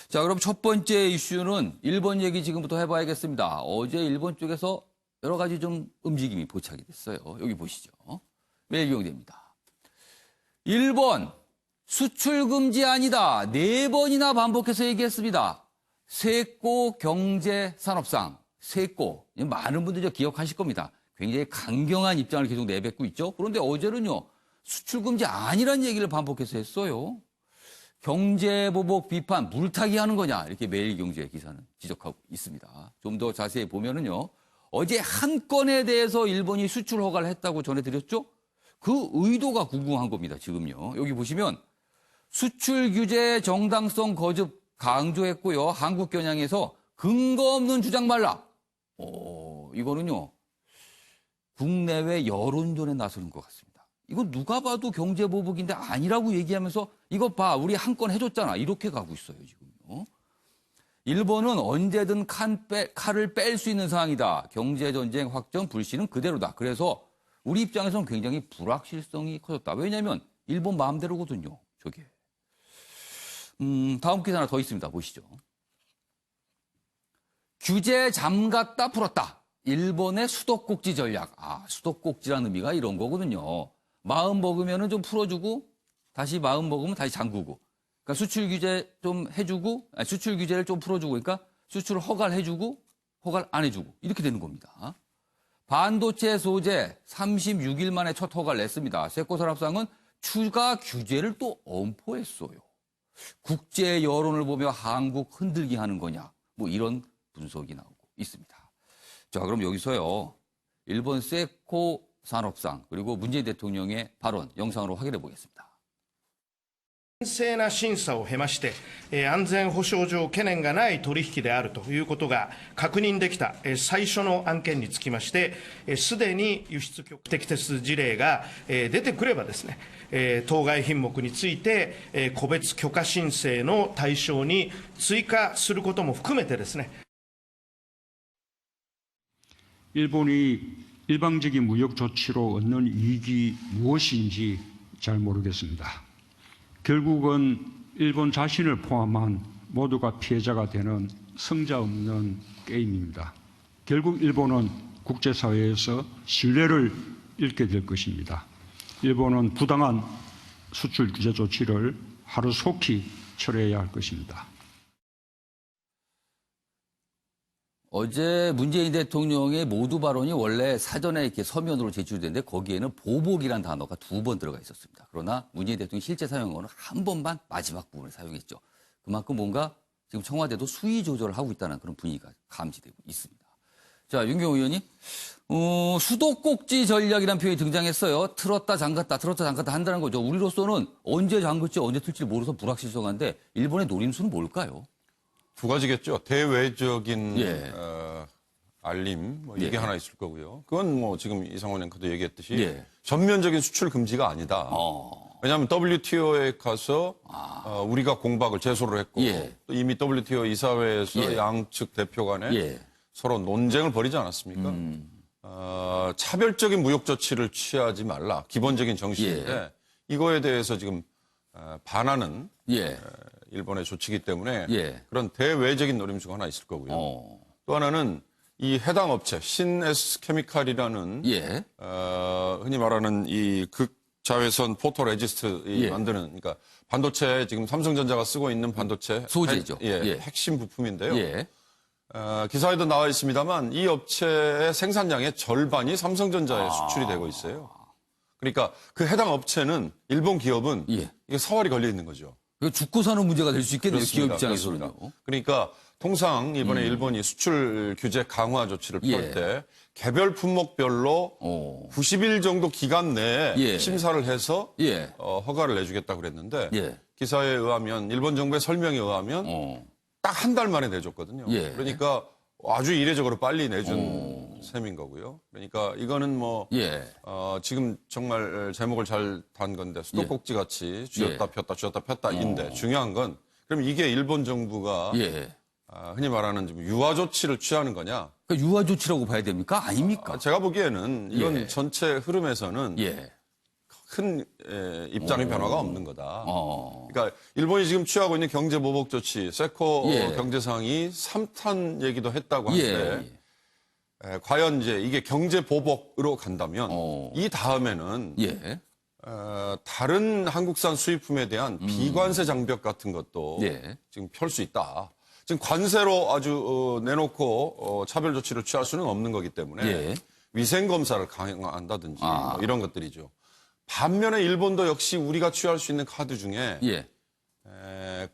자, 그럼 첫 번째 이슈는 일본 얘기 지금부터 해봐야겠습니다. 어제 일본 쪽에서 여러 가지 좀 움직임이 포착이 됐어요. 여기 보시죠. 매일경제입니다. 일본 수출 금지 아니다. 4번이나 반복해서 얘기했습니다. 세코 경제산업상, 세코. 많은 분들이 기억하실 겁니다. 굉장히 강경한 입장을 계속 내뱉고 있죠. 그런데 어제는요, 수출 금지 아니란 얘기를 반복해서 했어요. 경제보복 비판 물타기 하는 거냐 이렇게 매일경제 기사는 지적하고 있습니다. 좀 더 자세히 보면은요. 어제 한 건에 대해서 일본이 수출 허가를 했다고 전해드렸죠. 그 의도가 궁금한 겁니다. 지금요. 여기 보시면 수출 규제 정당성 거듭 강조했고요. 한국 겨냥에서 근거 없는 주장 말라. 이거는요. 국내외 여론전에 나서는 것 같습니다. 이거 누가 봐도 경제보복인데 아니라고 얘기하면서 이거 봐 우리 한 건 해줬잖아 이렇게 가고 있어요 지금요. 일본은 언제든 칼을 뺄 수 있는 상황이다. 경제전쟁 확정 불씨는 그대로다. 그래서 우리 입장에서는 굉장히 불확실성이 커졌다. 왜냐하면 일본 마음대로거든요. 저게. 다음 기사 하나 더 있습니다. 보시죠. 규제 잠갔다 풀었다. 일본의 수도꼭지 전략. 수도꼭지라는 의미가 이런 거거든요. 마음 먹으면은 좀 풀어주고 다시 마음 먹으면 다시 잠그고. 그러니까 수출 규제 좀 해주고 수출 규제를 좀 풀어주고 그러니까 수출 허가를 해주고 허가를 안 해주고 이렇게 되는 겁니다. 반도체 소재 36일 만에 첫 허가를 냈습니다. 세코산업상은 추가 규제를 또 엄포했어요. 국제 여론을 보며 한국 흔들기 하는 거냐 뭐 이런 분석이 나오고 있습니다. 자 그럼 여기서요. 일본 세코 산업상 그리고 문재인 대통령의 발언 영상으로 확인해 보겠습니다. 厳正な審査を経まして、安全保障上懸念がない取引であるということが確認できた最初の案件につきまして、すでに輸出適切事例が出てくればですね、当該品目について個別許可申請の対象に追加することも含めてですね。 일본이 일방적인 무역 조치로 얻는 이익이 무엇인지 잘 모르겠습니다. 결국은 일본 자신을 포함한 모두가 피해자가 되는 성자 없는 게임입니다. 결국 일본은 국제사회에서 신뢰를 잃게 될 것입니다. 일본은 부당한 수출 규제 조치를 하루속히 철회해야 할 것입니다. 어제 문재인 대통령의 모두 발언이 원래 사전에 이렇게 서면으로 제출됐는데 거기에는 보복이라는 단어가 2번 들어가 있었습니다. 그러나 문재인 대통령이 실제 사용한 거는 한 번만 마지막 부분을 사용했죠. 그만큼 뭔가 지금 청와대도 수위 조절을 하고 있다는 그런 분위기가 감지되고 있습니다. 자, 윤경호 의원님, 수도꼭지 전략이라는 표현이 등장했어요. 틀었다 잠갔다 한다는 거죠. 우리로서는 언제 잠글지 언제 틀지 모르서 불확실성한데 일본의 노림수는 뭘까요? 두 가지겠죠. 대외적인 알림 이게 하나 있을 거고요. 그건 뭐 지금 이상원 앵커도 얘기했듯이 전면적인 수출 금지가 아니다. 왜냐하면 WTO에 가서 우리가 공박을 제소를 했고 또 이미 WTO 이사회에서 양측 대표 간에 서로 논쟁을 벌이지 않았습니까? 차별적인 무역 조치를 취하지 말라. 기본적인 정신인데 이거에 대해서 지금 반하는 일본의 조치이기 때문에 그런 대외적인 노림수가 하나 있을 거고요. 또 하나는 이 해당 업체 신S 케미칼이라는 흔히 말하는 이 극자외선 포토레지스트 만드는 그러니까 반도체 지금 삼성전자가 쓰고 있는 반도체 소재죠. 핵심 부품인데요. 기사에도 나와 있습니다만 이 업체의 생산량의 절반이 삼성전자에 수출이 되고 있어요. 그러니까 그 해당 업체는 일본 기업은 이게 사활이 걸려 있는 거죠. 죽고 사는 문제가 될 수 있겠네요. 그렇습니다. 기업 입장에서는요. 그러니까 통상 이번에 일본이 수출 규제 강화 조치를 펼 때 개별 품목별로 90일 정도 기간 내에 심사를 해서 허가를 내주겠다고 그랬는데 기사에 의하면 일본 정부의 설명에 의하면 딱 한 달 만에 내줬거든요. 그러니까 아주 이례적으로 빨리 내준 셈인 거고요. 그러니까 이거는 뭐 지금 정말 제목을 잘 단 건데 수도꼭지 같이 쥐었다 폈다인데 중요한 건 그럼 이게 일본 정부가 흔히 말하는 좀 유화 조치를 취하는 거냐? 그러니까 유화 조치라고 봐야 됩니까? 아닙니까? 제가 보기에는 이건 전체 흐름에서는 큰 입장의 변화가 없는 거다. 그러니까 일본이 지금 취하고 있는 경제 보복 조치, 세코 경제상이 3탄 얘기도 했다고 하는데 과연 이제 이게 경제 보복으로 간다면 이 다음에는 다른 한국산 수입품에 대한 비관세 장벽 같은 것도 지금 펼 수 있다. 지금 관세로 아주 내놓고 차별 조치를 취할 수는 없는 거기 때문에 위생 검사를 강화한다든지 뭐 이런 것들이죠. 반면에 일본도 역시 우리가 취할 수 있는 카드 중에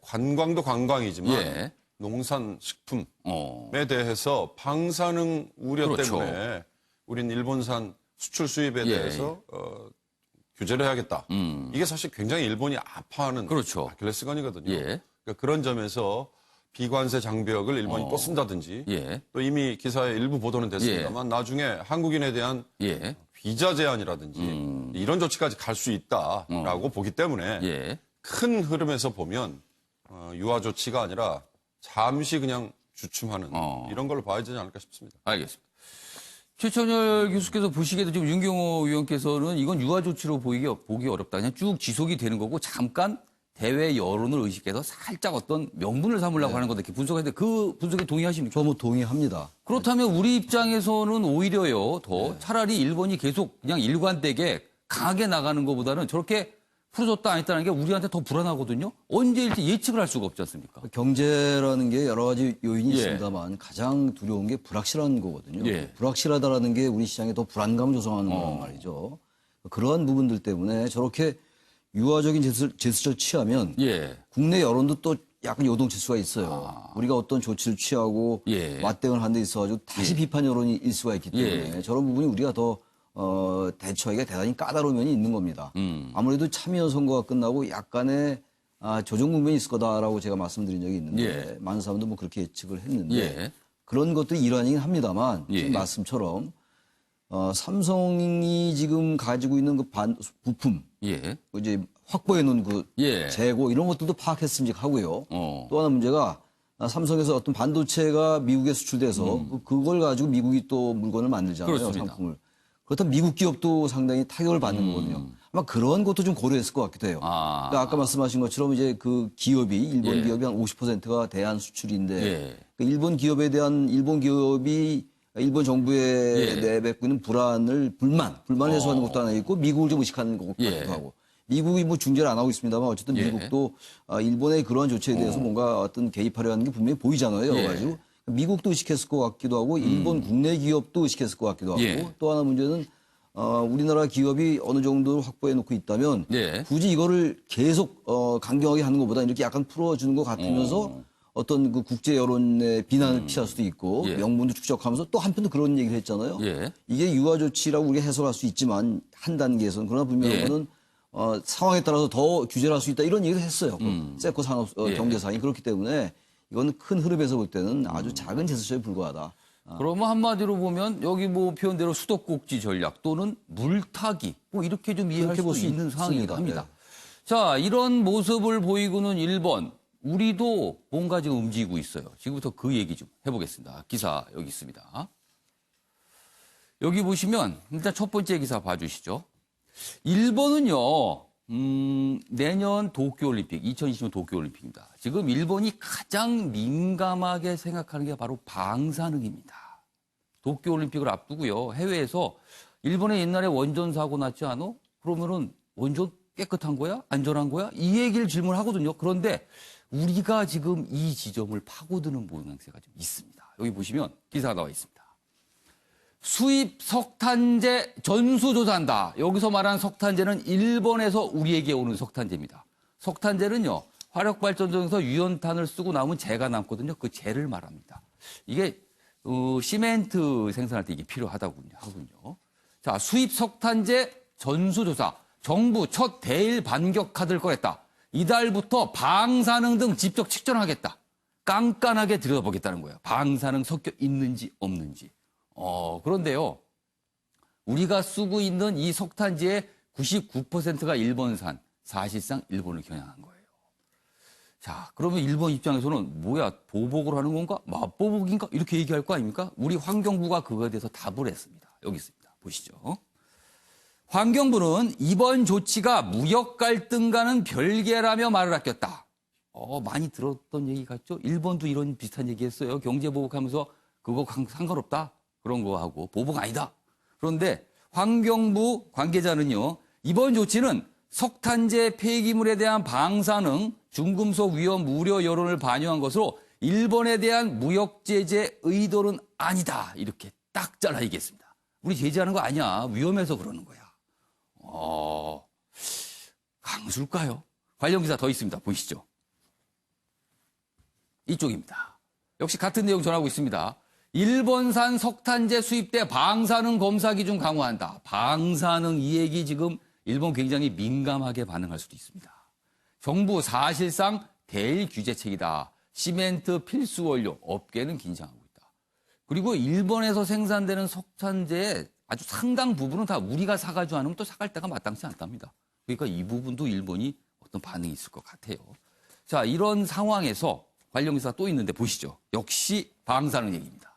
관광도 관광이지만 농산식품에 대해서 방사능 우려 때문에 우린 일본산 수출 수입에 대해서 규제를 해야겠다. 이게 사실 굉장히 일본이 아파하는 아킬레스건이거든요. 그러니까 그런 점에서 비관세 장벽을 일본이 또 쓴다든지 또 이미 기사의 일부 보도는 됐습니다만 나중에 한국인에 대한 비자 제한이라든지 이런 조치까지 갈 수 있다라고 보기 때문에 큰 흐름에서 보면 유화 조치가 아니라 잠시 그냥 주춤하는 이런 걸로 봐야 되지 않을까 싶습니다. 알겠습니다. 최천열 교수께서 보시기에도 지금 윤경호 위원께서는 이건 유화 조치로 보기 어렵다. 그냥 쭉 지속이 되는 거고 잠깐 대외 여론을 의식해서 살짝 어떤 명분을 삼으려고 하는 건데 이렇게 분석했는데 그 분석에 동의하십니까? 저 뭐 동의합니다. 그렇다면 우리 입장에서는 오히려요, 더 차라리 일본이 계속 그냥 일관되게 강하게 나가는 것보다는 저렇게 풀어줬다 안 했다는 게 우리한테 더 불안하거든요. 언제일지 예측을 할 수가 없지 않습니까? 경제라는 게 여러 가지 요인이 있습니다만 가장 두려운 게 불확실한 거거든요. 불확실하다라는 게 우리 시장에 더 불안감을 조성하는 거란 말이죠. 그러한 부분들 때문에 저렇게 유화적인 제스처를 취하면 국내 여론도 또 약간 요동칠 수가 있어요. 우리가 어떤 조치를 취하고 맞대응을 한 데 있어가지고 다시 비판 여론이 일 수가 있기 때문에 저런 부분이 우리가 더 대처하기가 대단히 까다로운 면이 있는 겁니다. 아무래도 참여 선거가 끝나고 약간의 조정 국면이 있을 거다라고 제가 말씀드린 적이 있는데 많은 사람도 뭐 그렇게 예측을 했는데 그런 것들이 일환이긴 합니다만 지금 말씀처럼 삼성이 지금 가지고 있는 그 부품 이제 확보해 놓은 그 재고 이런 것들도 파악했으면 하고요. 또 하나 문제가 삼성에서 어떤 반도체가 미국에 수출돼서 그걸 가지고 미국이 또 물건을 만들잖아요. 그렇습니다. 상품을. 그렇다면 미국 기업도 상당히 타격을 받는 거거든요. 아마 그런 것도 좀 고려했을 것 같기도 해요. 그러니까 아까 말씀하신 것처럼 이제 그 기업이 일본 기업이 한 50%가 대한 수출인데 그 일본 기업에 대한 일본 기업이 일본 정부에 내뱉고 있는 불만을 해소하는 것도 하나 있고 미국을 좀 의식하는 것도 하고 미국이 뭐 중재를 안 하고 있습니다만 어쨌든 미국도 일본의 그러한 조치에 대해서 뭔가 어떤 개입하려 하는 게 분명히 보이잖아요. 그래가지고 미국도 의식했을 것 같기도 하고 일본 국내 기업도 의식했을 것 같기도 하고 또 하나 문제는 우리나라 기업이 어느 정도 확보해 놓고 있다면 굳이 이거를 계속 강경하게 하는 것보다 이렇게 약간 풀어주는 것 같으면서 어떤 그 국제 여론의 비난을 피할 수도 있고 명분도 축적하면서 또 한편도 그런 얘기를 했잖아요. 이게 유화 조치라고 우리가 해석할 수 있지만 한 단계에서는 그러나 분명한 거는 상황에 따라서 더 규제를 할 수 있다 이런 얘기를 했어요. 세코 산업 경제상이 그렇기 때문에 이거는 큰 흐름에서 볼 때는 아주 작은 제스처에 불과하다. 그러면 한마디로 보면 여기 뭐 표현대로 수도꼭지 전략 또는 물타기 뭐 이렇게 좀 이해할 수 있는 상황이기도 합니다. 자, 이런 모습을 보이고는 일본, 우리도 뭔가 지금 움직이고 있어요. 지금부터 그 얘기 좀 해보겠습니다. 기사 여기 있습니다. 여기 보시면 일단 첫 번째 기사 봐주시죠. 일본은요, 내년 도쿄올림픽, 2020년 도쿄올림픽입니다. 지금 일본이 가장 민감하게 생각하는 게 바로 방사능입니다. 도쿄올림픽을 앞두고요, 해외에서 일본에 옛날에 원전 사고 났지 않아? 그러면은 원전 깨끗한 거야? 안전한 거야? 이 얘기를 질문하거든요. 그런데 우리가 지금 이 지점을 파고드는 모양새가 좀 있습니다. 여기 보시면 기사가 나와 있습니다. 수입 석탄재 전수조사한다. 여기서 말하는 석탄재는 일본에서 우리에게 오는 석탄재입니다. 석탄재는요, 화력발전소에서 유연탄을 쓰고 남은 재가 남거든요. 그 재를 말합니다. 이게 시멘트 생산할 때 이게 필요하다군요. 하군요. 자, 수입 석탄재 전수조사. 정부 첫 대일 반격 카드를 꺼냈다. 이달부터 방사능 등 직접 측정하겠다. 깐깐하게 들여다보겠다는 거예요. 방사능 섞여 있는지 없는지. 그런데요, 우리가 쓰고 있는 이 석탄재의 99%가 일본산, 사실상 일본을 겨냥한 거예요. 자, 그러면 일본 입장에서는 뭐야, 보복을 하는 건가? 맞보복인가? 이렇게 얘기할 거 아닙니까? 우리 환경부가 그거에 대해서 답을 했습니다. 여기 있습니다. 보시죠. 환경부는 이번 조치가 무역 갈등과는 별개라며 말을 아꼈다. 많이 들었던 얘기 같죠? 일본도 이런 비슷한 얘기 했어요. 경제 보복하면서 그거 상관없다. 그런 거 하고 보복 아니다. 그런데 환경부 관계자는요. 이번 조치는 석탄재 폐기물에 대한 방사능, 중금속 위험 우려 여론을 반영한 것으로 일본에 대한 무역 제재 의도는 아니다. 이렇게 딱 잘라 얘기했습니다. 우리 제재하는 거 아니야. 위험해서 그러는 거야. 강수일까요? 관련 기사 더 있습니다. 보시죠. 이쪽입니다. 역시 같은 내용 전하고 있습니다. 일본산 석탄재 수입 때 방사능 검사 기준 강화한다. 방사능 이 얘기 지금 일본 굉장히 민감하게 반응할 수도 있습니다. 정부 사실상 대일 규제책이다. 시멘트 필수 원료, 업계는 긴장하고 있다. 그리고 일본에서 생산되는 석탄재의 아주 상당 부분은 다 우리가 사가지고 않으면 또 사갈 때가 마땅치 않답니다. 그러니까 이 부분도 일본이 어떤 반응이 있을 것 같아요. 자, 이런 상황에서 관련 기사 또 있는데 보시죠. 역시 방사능 얘기입니다.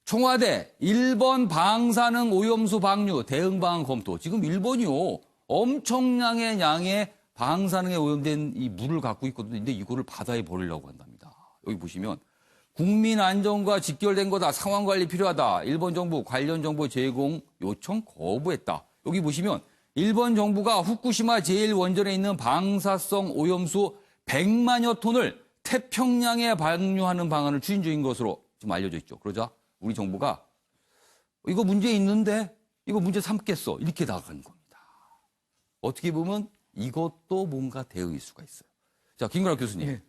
청와대 일본 방사능 오염수 방류 대응 방안 검토. 지금 일본이요. 엄청나게 양의 방사능에 오염된 이 물을 갖고 있거든요. 근데 이거를 바다에 버리려고 한답니다. 여기 보시면 국민 안전과 직결된 거다. 상황 관리 필요하다. 일본 정부 관련 정보 제공 요청 거부했다. 여기 보시면 일본 정부가 후쿠시마 제1원전에 있는 방사성 오염수 100만여 톤을 태평양에 방류하는 방안을 추진 중인 것으로 지금 알려져 있죠. 그러자 우리 정부가 이거 문제 있는데 이거 문제 삼겠어. 이렇게 나가는 겁니다. 어떻게 보면 이것도 뭔가 대응일 수가 있어요. 자, 김건학 교수님. 네.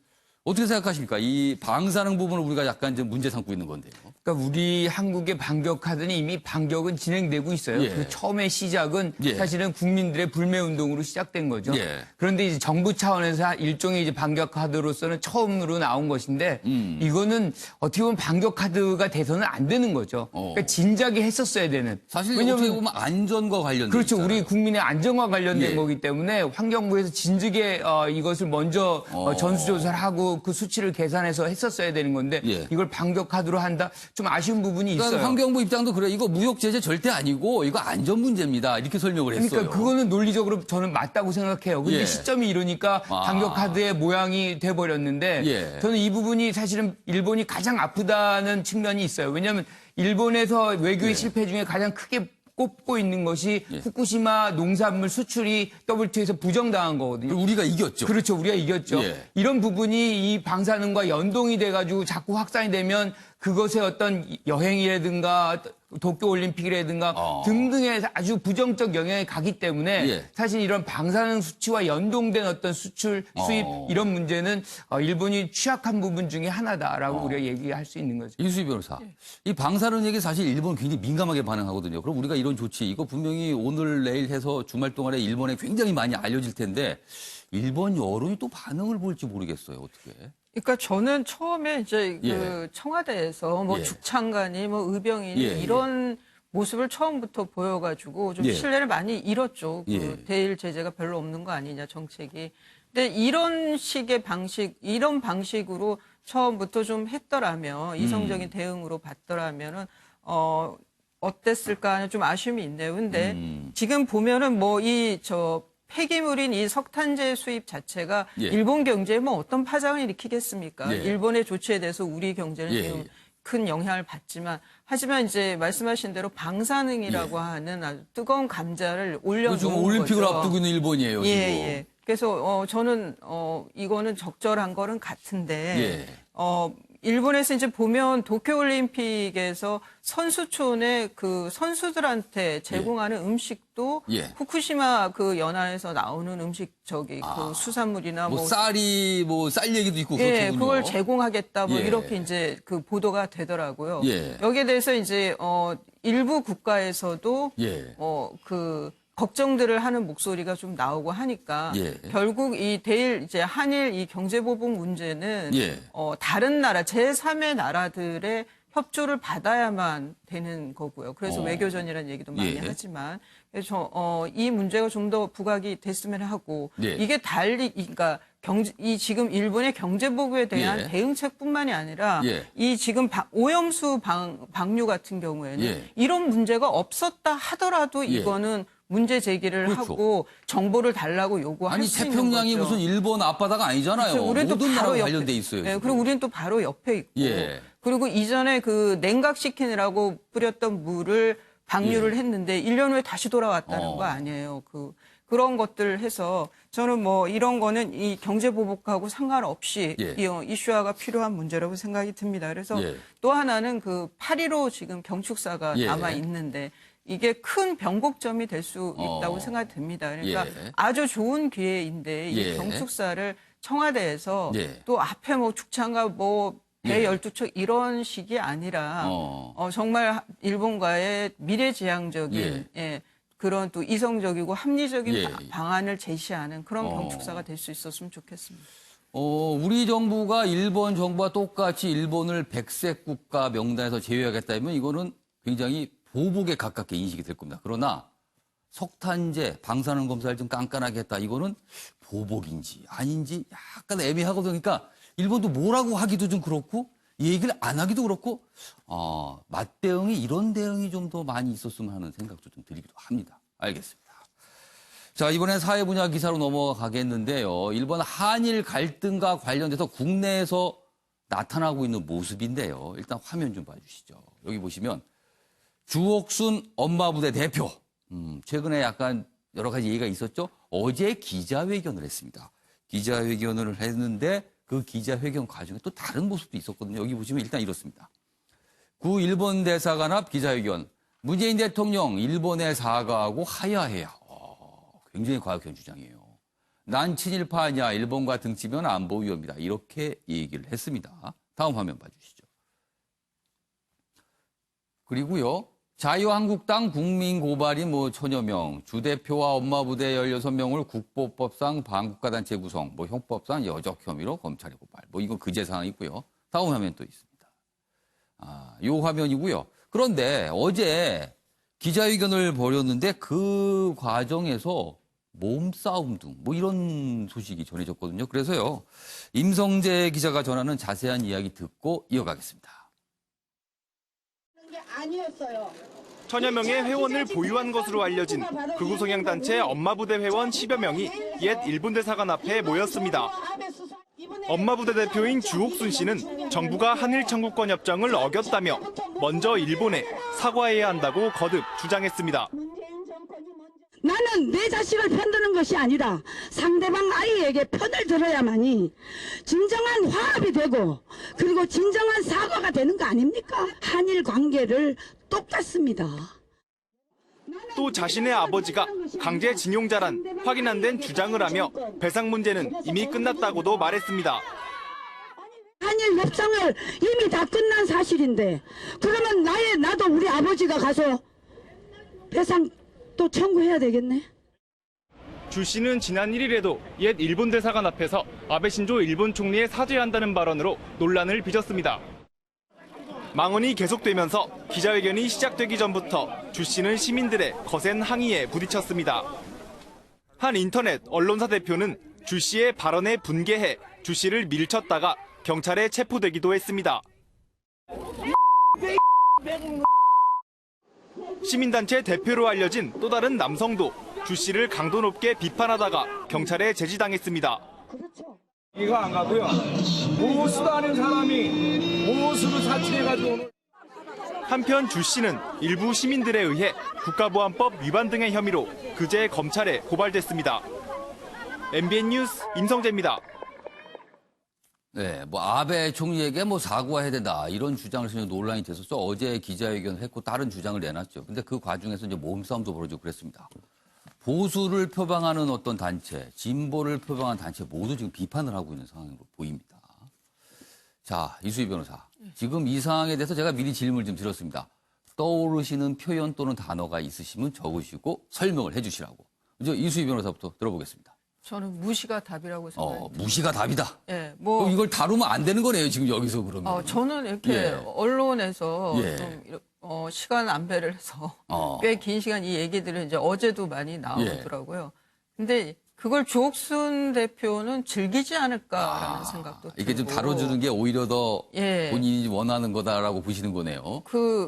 어떻게 생각하십니까? 이 방사능 부분을 우리가 약간 좀 문제 삼고 있는 건데요. 그러니까 우리 한국의 반격 카드는 이미 반격은 진행되고 있어요. 예. 그 처음에 시작은 예. 사실은 국민들의 불매 운동으로 시작된 거죠. 예. 그런데 이제 정부 차원에서 일종의 이제 반격 카드로서는 처음으로 나온 것인데 이거는 어떻게 보면 반격 카드가 돼서는 안 되는 거죠. 그러니까 진작에 했었어야 되는. 사실 어떻게 보면 안전과 관련된 그렇죠. 있잖아요. 우리 국민의 안전과 관련된 예. 거기 때문에 환경부에서 진즉에 이것을 먼저 전수조사를 하고 그 수치를 계산해서 했었어야 되는 건데 예. 이걸 반격 카드로 한다. 좀 아쉬운 부분이 그러니까 있어요. 환경부 입장도 그래. 이거 무역 제재 절대 아니고 이거 안전 문제입니다. 이렇게 설명을 했어요. 그러니까 그거는 논리적으로 저는 맞다고 생각해요. 근데 예. 시점이 이러니까 반격 카드의 모양이 돼 버렸는데 예. 저는 이 부분이 사실은 일본이 가장 아프다는 측면이 있어요. 왜냐하면 일본에서 외교의 예. 실패 중에 가장 크게 꼽고 있는 것이 후쿠시마 농산물 수출이 WTO에서 부정당한 거거든요. 그리고 우리가 이겼죠. 그렇죠. 우리가 이겼죠. 예. 이런 부분이 이 방사능과 연동이 돼가지고 자꾸 확산이 되면 그것의 어떤 여행이라든가 도쿄올림픽이라든가 등등의 아주 부정적 영향이 가기 때문에 예. 사실 이런 방사능 수치와 연동된 어떤 수출, 수입 이런 문제는 일본이 취약한 부분 중에 하나다라고 우리가 얘기할 수 있는 거죠. 이수희 변호사. 이 방사능 얘기 사실 일본 굉장히 민감하게 반응하거든요. 그럼 우리가 이런 조치 이거 분명히 오늘 내일 해서 주말 동안에 일본에 굉장히 많이 알려질 텐데 일본 여론이 또 반응을 볼지 모르겠어요. 어떻게. 그러니까 저는 처음에 이제 예. 그 청와대에서 뭐 예. 죽창관이 뭐 의병이니 예, 예. 이런 모습을 처음부터 보여가지고 좀 예. 신뢰를 많이 잃었죠. 그 예. 대일 제재가 별로 없는 거 아니냐 정책이. 근데 이런 식의 방식, 이런 방식으로 처음부터 좀 했더라면 이성적인 대응으로 봤더라면은 어땠을까 하는 좀 아쉬움이 있네요. 근데 지금 보면은 뭐 폐기물인 이 석탄재 수입 자체가 예. 일본 경제에 뭐 어떤 파장을 일으키겠습니까? 예. 일본의 조치에 대해서 우리 경제는 예, 지금 예. 큰 영향을 받지만 하지만 이제 말씀하신 대로 방사능이라고 예. 하는 아주 뜨거운 감자를 지금 올려놓은 올림픽을 거죠. 앞두고 있는 일본이에요. 예, 지금. 예. 그래서 저는 이거는 적절한 거는 같은데 예. 일본에서 이제 보면 도쿄올림픽에서 선수촌에 그 선수들한테 제공하는 음식도 예. 후쿠시마 그 연안에서 나오는 음식 그 수산물이나 뭐 쌀이 뭐 쌀 얘기도 있고 예, 그렇군요. 그걸 제공하겠다 뭐 예. 이렇게 이제 그 보도가 되더라고요. 예. 여기에 대해서 이제 일부 국가에서도 예. 그 걱정들을 하는 목소리가 좀 나오고 하니까 예. 결국 이 이제 한일 이 경제보복 문제는 예. 다른 나라 제3의 나라들의 협조를 받아야만 되는 거고요. 그래서 외교전이라는 얘기도 많이 예. 하지만 그래서 이 문제가 좀 더 부각이 됐으면 하고 예. 이게 그러니까 이 지금 일본의 경제 보복에 대한 예. 대응책뿐만이 아니라 예. 이 지금 오염수 방류 같은 경우에는 예. 이런 문제가 없었다 하더라도 예. 이거는 문제 제기를 그렇죠. 하고 정보를 달라고 요구할 아니 수 있는 태평양이 거죠. 무슨 일본 앞바다가 아니잖아요. 그렇죠. 우리는 또 모든 바로 나라가 옆에 관련돼 있어요. 네, 지금. 그리고 우리는 또 바로 옆에 있고. 예. 그리고 이전에 그 냉각시키느라고 뿌렸던 물을 방류를 했는데 1년 후에 다시 돌아왔다는 거 아니에요. 그런 것들 해서 저는 뭐 이런 거는 이 경제 보복하고 상관없이 예. 이 이슈화가 필요한 문제라고 생각이 듭니다. 그래서 예. 또 하나는 그 8.15 지금 경축사가 예. 남아 있는데 이게 큰 변곡점이 될 수 있다고 생각이 듭니다. 그러니까 예. 아주 좋은 기회인데 예. 이 경축사를 청와대에서 예. 또 앞에 뭐 축창과 뭐 배 예. 12척 이런 식이 아니라 정말 일본과의 미래지향적인 예. 그런 또 이성적이고 합리적인 예. 방안을 제시하는 그런 경축사가 될 수 있었으면 좋겠습니다. 우리 정부가 일본 정부와 똑같이 일본을 백색 국가 명단에서 제외하겠다면 이거는 굉장히 보복에 가깝게 인식이 될 겁니다. 그러나 석탄재, 방사능 검사를 좀 깐깐하게 했다. 이거는 보복인지 아닌지 약간 애매하거든요. 그러니까 일본도 뭐라고 하기도 좀 그렇고 얘기를 안 하기도 그렇고 맞대응이 이런 대응이 좀 더 많이 있었으면 하는 생각도 좀 들기도 합니다. 알겠습니다. 자, 이번엔 사회 분야 기사로 넘어가겠는데요. 일본 한일 갈등과 관련돼서 국내에서 나타나고 있는 모습인데요. 일단 화면 좀 봐주시죠. 여기 보시면 주옥순 엄마부대 대표. 최근에 약간 여러 가지 얘기가 있었죠. 어제 기자회견을 했습니다. 기자회견을 했는데 그 기자회견 과정에 또 다른 모습도 있었거든요. 여기 보시면 일단 이렇습니다. 구 일본 대사관 앞 기자회견. 문재인 대통령 일본에 사과하고 하야해야. 굉장히 과격한 주장이에요. 난 친일파냐 일본과 등치면 안보 위협이다. 이렇게 얘기를 했습니다. 다음 화면 봐주시죠. 그리고요. 자유한국당 국민고발인 뭐 천여 명, 주 대표와 엄마 부대 16명을 국보법상 반국가단체 구성, 뭐 형법상 여적 혐의로 검찰에 고발. 뭐 이건 그제 사항이고요. 다음 화면 또 있습니다. 요 화면이고요. 그런데 어제 기자회견을 벌였는데 그 과정에서 몸싸움 등 뭐 이런 소식이 전해졌거든요. 그래서요. 임성재 기자가 전하는 자세한 이야기 듣고 이어가겠습니다. 아니었어요. 천여 명의 회원을 보유한 것으로 알려진 극우 성향 단체 엄마부대 회원 10여 명이 옛 일본 대사관 앞에 모였습니다. 엄마부대 대표인 주옥순 씨는 정부가 한일 청구권 협정을 어겼다며 먼저 일본에 사과해야 한다고 거듭 주장했습니다. 나는 내 자식을 편드는 것이 아니라 상대방 아이에게 편을 들어야만이 진정한 화합이 되고 그리고 진정한 사과가 되는 거 아닙니까? 한일 관계를 똑같습니다. 또 자신의 아버지가 강제징용자란 확인 안 된 주장을 하며 배상 문제는 이미 끝났다고도 말했습니다. 한일 협상을 이미 다 끝난 사실인데 그러면 나도 우리 아버지가 가서 배상 또 청구해야 되겠네. 주 씨는 지난 1일에도 옛 일본 대사관 앞에서 아베 신조 일본 총리에 사죄한다는 발언으로 논란을 빚었습니다. 망언이 계속되면서 기자회견이 시작되기 전부터 주 씨는 시민들의 거센 항의에 부딪혔습니다. 한 인터넷 언론사 대표는 주 씨의 발언에 분개해 주 씨를 밀쳤다가 경찰에 체포되기도 했습니다. 시민단체 대표로 알려진 또 다른 남성도 주 씨를 강도 높게 비판하다가 경찰에 제지당했습니다. 이거 안 가고요. 무엇도 아닌 사람이 무엇으로 사칭해가지고 한편 주 씨는 일부 시민들에 의해 국가보안법 위반 등의 혐의로 그제 검찰에 고발됐습니다. MBN 뉴스 임성재입니다. 네, 뭐 아베 총리에게 뭐 사과해야 된다 이런 주장을 해서 논란이 됐었죠. 어제 기자회견을 했고 다른 주장을 내놨죠. 근데 그 과정에서 이제 몸싸움도 벌어지고 그랬습니다. 보수를 표방하는 어떤 단체, 진보를 표방하는 단체 모두 지금 비판을 하고 있는 상황으로 보입니다. 자, 이수희 변호사. 지금 이 상황에 대해서 제가 미리 질문을 좀 드렸습니다. 떠오르시는 표현 또는 단어가 있으시면 적으시고 설명을 해 주시라고. 이제 이수희 변호사부터 들어보겠습니다. 저는 무시가 답이라고 생각합니다. 무시가 답이다. 예, 그럼 이걸 다루면 안 되는 거네요, 지금 여기서 그러면. 저는 이렇게 예. 언론 언론에서 예. 좀 시간 안배를 해서 꽤 긴 시간 이 얘기들을 이제 어제도 많이 나오더라고요. 근데 그걸 주옥순 대표는 즐기지 않을까라는 생각도 들고. 이게 좀 다뤄주는 게 오히려 더 예. 본인이 원하는 거다라고 보시는 거네요.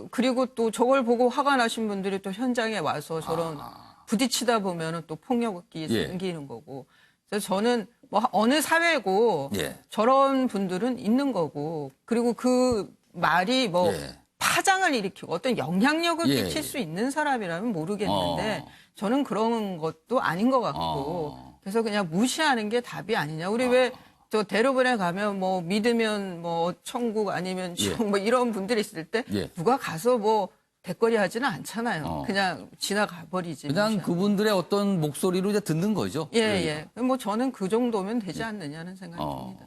그리고 또 저걸 보고 화가 나신 분들이 또 현장에 와서 저런 부딪히다 보면은 또 폭력이 예. 생기는 거고. 그래서 저는 뭐 어느 사회고 예. 저런 분들은 있는 거고. 그리고 그 말이 뭐 예. 파장을 일으키고 어떤 영향력을 예. 끼칠 수 있는 사람이라면 모르겠는데 저는 그런 것도 아닌 것 같고 그래서 그냥 무시하는 게 답이 아니냐. 우리 왜 저 대로변에 가면 뭐 믿으면 뭐 천국 아니면 지옥 뭐 이런 분들이 있을 때 예. 누가 가서 뭐 대거리 하지는 않잖아요. 그냥 지나가 버리지. 그냥 무시하고. 그분들의 어떤 목소리로 이제 듣는 거죠. 예. 뭐 저는 그 정도면 되지 않느냐는 생각이 듭니다.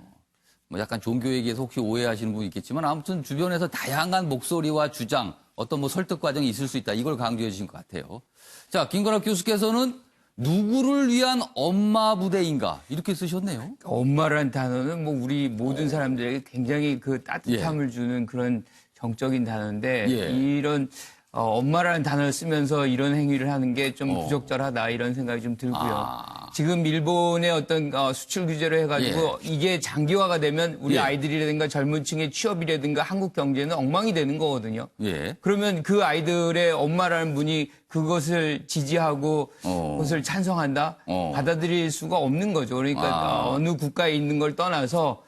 뭐 약간 종교 얘기에서 혹시 오해하시는 분이 있겠지만 아무튼 주변에서 다양한 목소리와 주장, 어떤 뭐 설득 과정이 있을 수 있다. 이걸 강조해 주신 것 같아요. 자, 김건학 교수께서는 누구를 위한 엄마 부대인가 이렇게 쓰셨네요. 엄마라는 단어는 뭐 우리 모든 사람들에게 굉장히 그 따뜻함을 주는 그런 정적인 단어인데 예. 이런 엄마라는 단어를 쓰면서 이런 행위를 하는 게 좀 부적절하다 이런 생각이 좀 들고요. 지금 일본의 어떤 수출 규제를 해가지고 이게 장기화가 되면 우리 예. 아이들이라든가 젊은 층의 취업이라든가 한국 경제는 엉망이 되는 거거든요. 예. 그러면 그 아이들의 엄마라는 분이 그것을 지지하고 그것을 찬성한다? 받아들일 수가 없는 거죠. 그러니까 어느 국가에 있는 걸 떠나서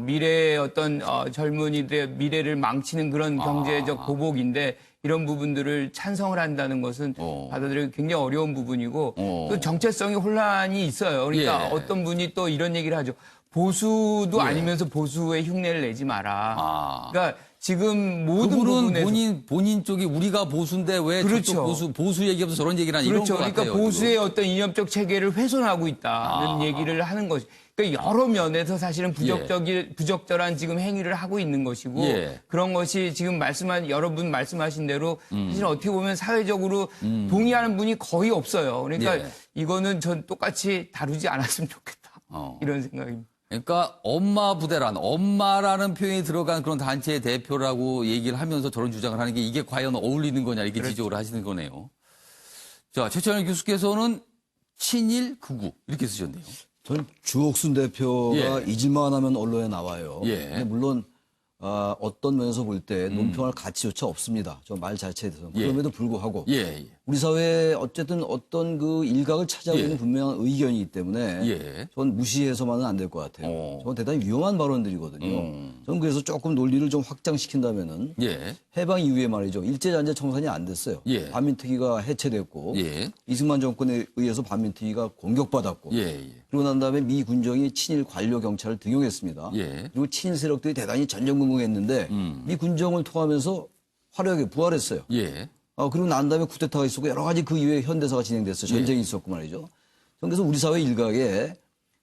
미래의 어떤 젊은이들의 미래를 망치는 그런 경제적 보복인데 이런 부분들을 찬성을 한다는 것은 받아들이기 굉장히 어려운 부분이고 또 정체성의 혼란이 있어요. 그러니까 예. 어떤 분이 또 이런 얘기를 하죠. 보수도 아니면서 보수의 흉내를 내지 마라. 그러니까 지금 모든 그분은 부분에서 본인 쪽이 우리가 보수인데 왜 그렇죠. 저쪽 보수 얘기하면서 저런 얘기를 하냐 그렇죠. 이런 것 그러니까 같아요. 보수의 어떤 이념적 체계를 훼손하고 있다는 얘기를 하는 것이. 그러니까 여러 면에서 사실은 부적절한 지금 행위를 하고 있는 것이고 예. 그런 것이 지금 여러분 말씀하신 대로 사실 어떻게 보면 사회적으로 동의하는 분이 거의 없어요. 그러니까 예. 이거는 전 똑같이 다루지 않았으면 좋겠다. 이런 생각입니다. 그러니까 엄마 부대란 엄마라는 표현이 들어간 그런 단체의 대표라고 얘기를 하면서 저런 주장을 하는 게 이게 과연 어울리는 거냐 이렇게 지적을 하시는 거네요. 자, 최철현 교수께서는 친일 극우 이렇게 쓰셨네요. 전 주옥순 대표가 예. 잊을만 하면 언론에 나와요. 예. 근데 물론 어떤 면에서 볼 때 논평할 가치조차 없습니다. 저 말 자체에 대해서. 예. 그럼에도 불구하고 예. 우리 사회에 어쨌든 어떤 그 일각을 차지하고 예. 있는 분명한 의견이기 때문에 예. 전 무시해서만은 안 될 것 같아요. 저는 대단히 위험한 발언들이거든요. 저는 그래서 조금 논리를 좀 확장시킨다면은 예. 해방 이후에 말이죠. 일제잔재 청산이 안 됐어요. 예. 반민특위가 해체됐고 예. 이승만 정권에 의해서 반민특위가 공격받았고 예. 그러고 난 다음에 미 군정이 친일 관료 경찰을 등용했습니다. 예. 그리고 친일 세력들이 대단히 전전긍긍했는데 미 군정을 통하면서 화려하게 부활했어요. 예. 그리고 난 다음에 쿠데타가 있었고 여러 가지 그 이후에 현대사가 진행됐어요. 전쟁이 있었고 말이죠. 그래서 우리 사회 일각에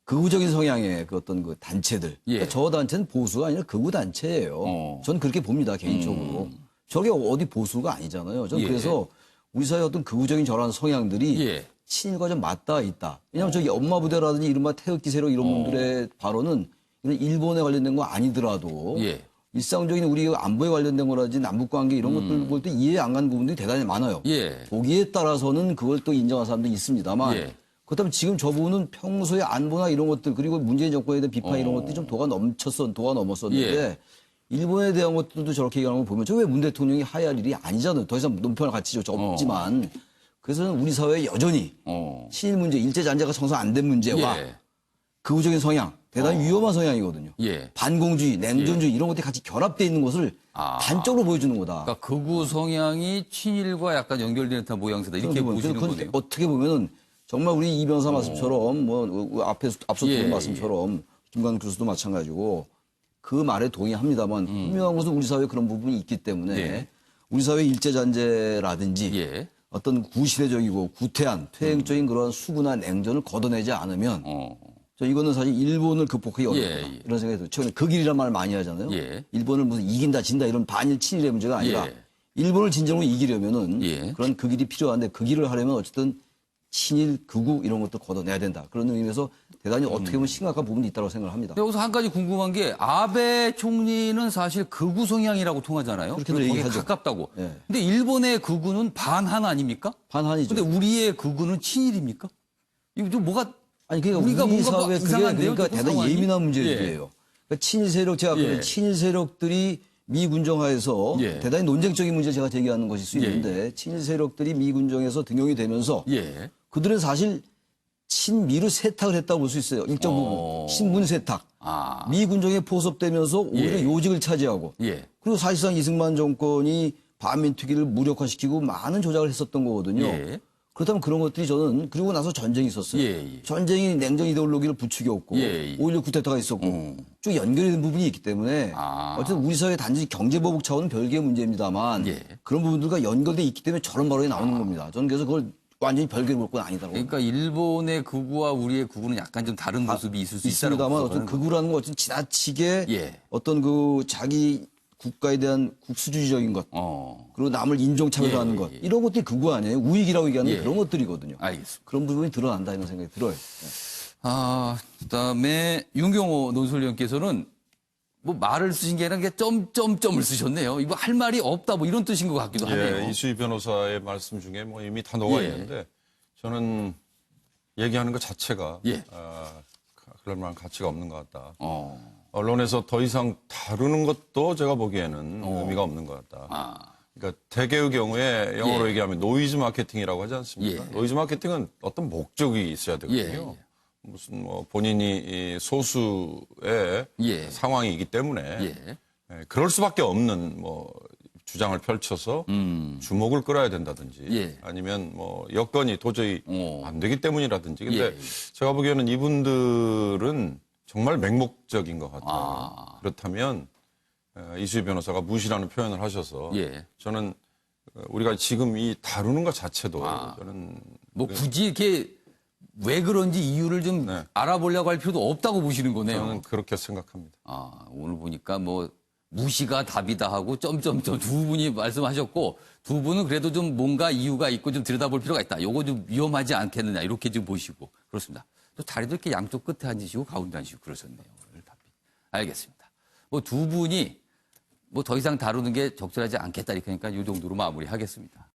극우적인 성향의 그 어떤 그 단체들. 예. 그러니까 저 단체는 보수가 아니라 극우 단체예요. 저는 그렇게 봅니다, 개인적으로. 저게 어디 보수가 아니잖아요. 저는 예. 그래서 우리 사회 어떤 극우적인 저런 성향들이 예. 친일과 좀 맞닿아 있다. 왜냐하면 저기 엄마 부대라든지 이른바 태극기 세력 이런 분들의 발언은 이런 일본에 관련된 거 아니더라도 예. 일상적인 우리 안보에 관련된 거라든지 남북관계 이런 것들 볼 때 이해 안 가는 부분들이 대단히 많아요. 예. 보기에 따라서는 그걸 또 인정하는 사람도 있습니다만 예. 그렇다면 지금 저 부분은 평소에 안보나 이런 것들 그리고 문재인 정권에 대한 비판 이런 것들이 좀 도가 넘었었는데 예. 일본에 대한 것들도 저렇게 얘기하는 걸 보면 저 왜 문 대통령이 하야할 일이 아니잖아요. 더 이상 논평할 가치조차 없지만 그래서 우리 사회에 여전히 친일 문제, 일제잔재가 청산 안 된 문제와 예. 극우적인 성향, 대단히 위험한 성향이거든요. 예. 반공주의, 냉전주의 이런 것들이 같이 결합되어 있는 것을 단적으로 보여주는 거다. 그러니까 극우 성향이 친일과 약간 연결되는 듯한 모양새다 이렇게 보시는 그건 거네요. 어떻게 보면은 정말 우리 이 변호사 말씀처럼 뭐 앞서 예, 들은 말씀처럼 김광 교수도 마찬가지고 그 말에 동의합니다만 분명한 것은 우리 사회에 그런 부분이 있기 때문에 예. 우리 사회 일제잔재라든지 예. 어떤 구시대적이고 구태한 퇴행적인 그런 수구나 냉전을 걷어내지 않으면 저 이거는 사실 일본을 극복하기 어렵다. 예. 이런 생각이 들어요. 최근에 극일이라는 말 많이 하잖아요. 예. 일본을 무슨 이긴다 진다 이런 반일 친일의 문제가 아니라 예. 일본을 진정으로 이기려면은 예. 그런 극일이 필요한데 극일을 하려면 어쨌든 친일, 극우 이런 것도 걷어내야 된다. 그런 의미에서 대단히 어떻게 보면 심각한 부분이 있다고 생각을 합니다. 여기서 한 가지 궁금한 게 아베 총리는 사실 극우 성향이라고 통하잖아요. 그렇게들 거기에 얘기하죠. 가깝다고. 예. 근데 일본의 극우는 반한 아닙니까? 반한이죠. 근데 우리의 극우는 친일입니까? 이거 좀 뭐가 아니 그러니까 우리가 우리 뭔가 사회 그게 이상한데요? 그러니까 조금 대단히 상황이? 예민한 문제예요. 예. 그러니까 친일 세력 제가 예. 그 친일 세력들이 미 군정하에서 예. 대단히 논쟁적인 문제 제가 제기하는 것일 수 있는데 친일 세력들이 미 군정에서 등용이 되면서 예. 그들은 사실 친미로 세탁을 했다고 볼 수 있어요. 일정 부분 친문 세탁. 아. 미 군정에 포섭되면서 오히려 예. 요직을 차지하고 예. 그리고 사실상 이승만 정권이 반민특위를 무력화시키고 많은 조작을 했었던 거거든요. 예. 그렇다면 그런 것들이 저는 그리고 나서 전쟁이 있었어요. 예. 전쟁이 냉전 이데올로기를 부추겼고 예. 5.16 쿠데타가 있었고 쭉 연결이 된 부분이 있기 때문에 아. 어쨌든 우리 사회 단지 경제보복 차원은 별개의 문제입니다만 예. 그런 부분들과 연결돼 있기 때문에 저런 발언이 나오는 겁니다. 저는 그래서 그걸 완전히 별개로 볼 건 아니다라고. 그러니까 일본의 극우와 우리의 극우는 약간 좀 다른 모습이 있을 수 있다는 있습니다만 어떤 극우라는 건 어떤 지나치게 예. 어떤 그 자기 국가에 대한 국수주의적인 것 그리고 남을 인종차별하는 예, 것 예. 이런 것들이 극우 아니에요. 우익이라고 얘기하는 예. 그런 것들이거든요. 알겠습니다. 그런 부분이 드러난다 이런 생각이 들어요. 아, 그다음에 윤경호 논설위원께서는 뭐 말을 쓰신 게 아니라 그냥 점점점을 쓰셨네요. 이거 할 말이 없다 뭐 이런 뜻인 것 같기도 하네요. 예, 이수희 변호사의 말씀 중에 뭐 이미 다 녹아 예. 있는데 저는 얘기하는 것 자체가 예. 그럴 만한 가치가 없는 것 같다. 어. 언론에서 더 이상 다루는 것도 제가 보기에는 의미가 없는 것 같다. 아. 그러니까 대개의 경우에 영어로 예. 얘기하면 노이즈 마케팅이라고 하지 않습니까? 예. 노이즈 마케팅은 어떤 목적이 있어야 되거든요. 예. 무슨 뭐 본인이 이 소수의 예. 상황이기 때문에 예. 그럴 수밖에 없는 뭐 주장을 펼쳐서 주목을 끌어야 된다든지 예. 아니면 뭐 여건이 도저히 안 되기 때문이라든지. 근데 예. 제가 보기에는 이분들은 정말 맹목적인 것 같아요. 아. 그렇다면 이수희 변호사가 무시라는 표현을 하셔서 예. 저는 우리가 지금 이 다루는 것 자체도 저는 뭐 굳이 이렇게 왜 그런지 이유를 좀 네. 알아보려고 할 필요도 없다고 보시는 거네요. 저는 그렇게 생각합니다. 아, 오늘 보니까 뭐 무시가 답이다 하고 점점점 두 분이 말씀하셨고 두 분은 그래도 좀 뭔가 이유가 있고 좀 들여다볼 필요가 있다. 요거 좀 위험하지 않겠느냐 이렇게 좀 보시고 그렇습니다. 또 다리도 이렇게 양쪽 끝에 앉으시고 가운데 앉으시고 그러셨네요. 오늘 답변. 알겠습니다. 뭐 두 분이 뭐 더 이상 다루는 게 적절하지 않겠다 이렇게 하니까 이 정도로 마무리하겠습니다.